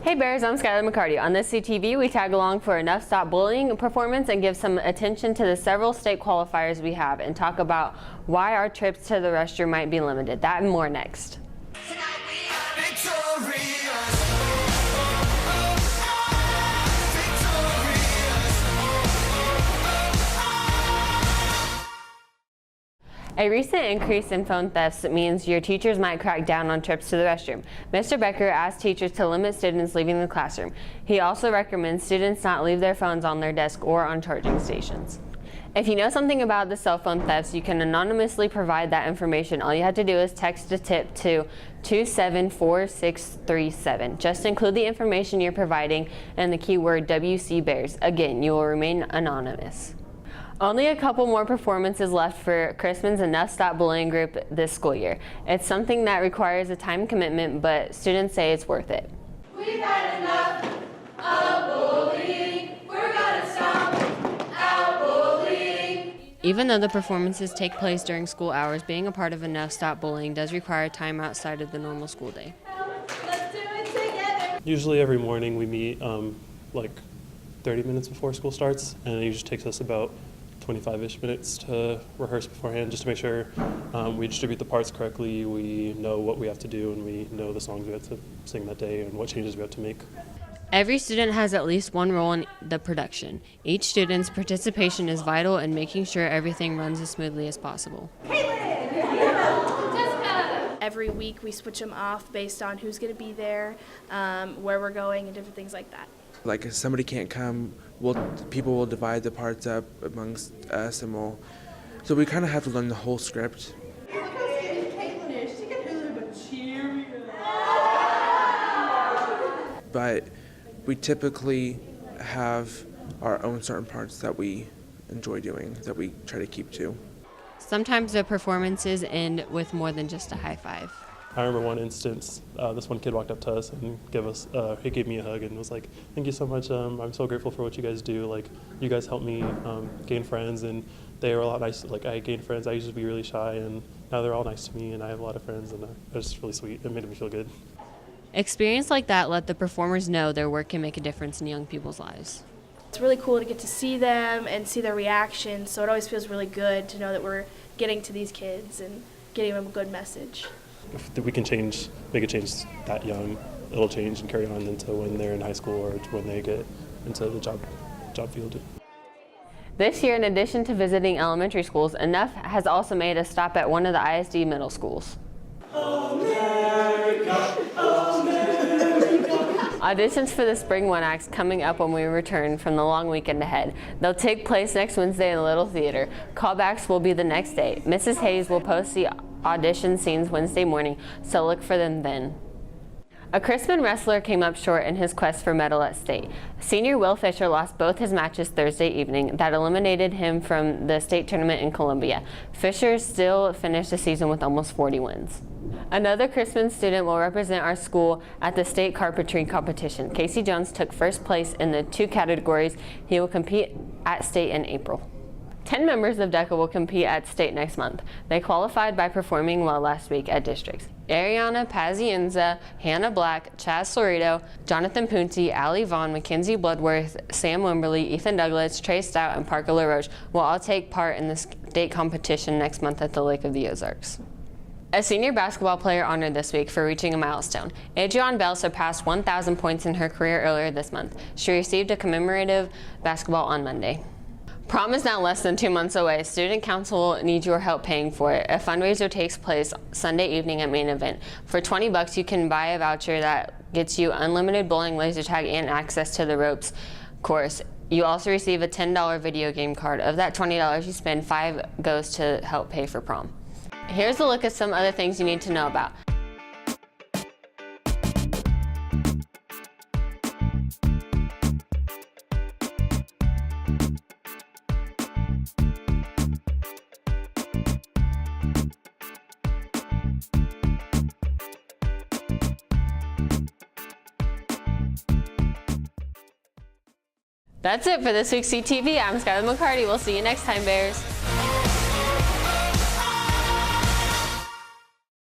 Hey Bears, I'm Skylar McCarty. On this CTV, we tag along for ENUF Stop Bullying performance and give some attention to the several state qualifiers we have and talk about why our trips to the restroom might be limited. That and more next. A recent increase in phone thefts means your teachers might crack down on trips to the restroom. Mr. Becker asked teachers to limit students leaving the classroom. He also recommends students not leave their phones on their desk or on charging stations. If you know something about the cell phone thefts, you can anonymously provide that information. All you have to do is text a tip to 274637. Just include the information you're providing and the keyword WC Bears. Again, you will remain anonymous. Only a couple more performances left for Chrisman's ENUF Stop Bullying group this school year. It's something that requires a time commitment, but students say it's worth it. We've had enough of bullying. We're gonna stop our bullying. Even though the performances take place during school hours, being a part of ENUF Stop Bullying does require time outside of the normal school day. Let's do it together. Usually every morning we meet like 30 minutes before school starts, and it usually takes us about 25-ish minutes to rehearse beforehand, just to make sure we distribute the parts correctly, we know what we have to do, and we know the songs we have to sing that day and what changes we have to make. Every student has at least one role in the production. Each student's participation is vital in making sure everything runs as smoothly as possible. Every week we switch them off based on who's going to be there, where we're going, and different things like that. Like if somebody can't come, people will divide the parts up amongst us, and so we kind of have to learn the whole script. But we typically have our own certain parts that we enjoy doing, that we try to keep to. Sometimes the performances end with more than just a high five. I remember one instance, this one kid walked up to us and he gave me a hug and was like, "Thank you so much, I'm so grateful for what you guys do. Like, you guys helped me gain friends, and they were a lot nice. Like, I gained friends, I used to be really shy, and now they're all nice to me, and I have a lot of friends, and it was just really sweet. It made me feel good." Experience like that let the performers know their work can make a difference in young people's lives. It's really cool to get to see them and see their reactions, so it always feels really good to know that we're getting to these kids and getting them a good message. If we can make a change that young, it'll change and carry on into when they're in high school or when they get into the job field. This year, in addition to visiting elementary schools, ENUF has also made a stop at one of the ISD middle schools. America, America. Auditions for the Spring One acts coming up when we return from the long weekend ahead. They'll take place next Wednesday in the Little Theater. Callbacks will be the next day. Mrs. Hayes will post the audition scenes Wednesday morning, so look for them then. A Chrisman wrestler came up short in his quest for medal at state. Senior Will Fisher lost both his matches Thursday evening. That eliminated him from the state tournament in Columbia. Fisher still finished the season with almost 40 wins. Another Chrisman student will represent our school at the state carpentry competition. Casey Jones took first place in the 2 categories. He will compete at state in April. 10 members of DECA will compete at state next month. They qualified by performing well last week at districts. Ariana Pazienza, Hannah Black, Chaz Florido, Jonathan Punti, Allie Vaughn, Mackenzie Bloodworth, Sam Wimberly, Ethan Douglas, Trey Stout, and Parker LaRoche will all take part in the state competition next month at the Lake of the Ozarks. A senior basketball player honored this week for reaching a milestone. Adrienne Bell surpassed 1,000 points in her career earlier this month. She received a commemorative basketball on Monday. Prom is now less than 2 months away. Student Council needs your help paying for it. A fundraiser takes place Sunday evening at Main Event. For $20, you can buy a voucher that gets you unlimited bowling, laser tag, and access to the ropes course. You also receive a $10 video game card. Of that $20 you spend, $5 goes to help pay for prom. Here's a look at some other things you need to know about. That's it for this week's CTV. I'm Skylar McCarty. We'll see you next time, Bears.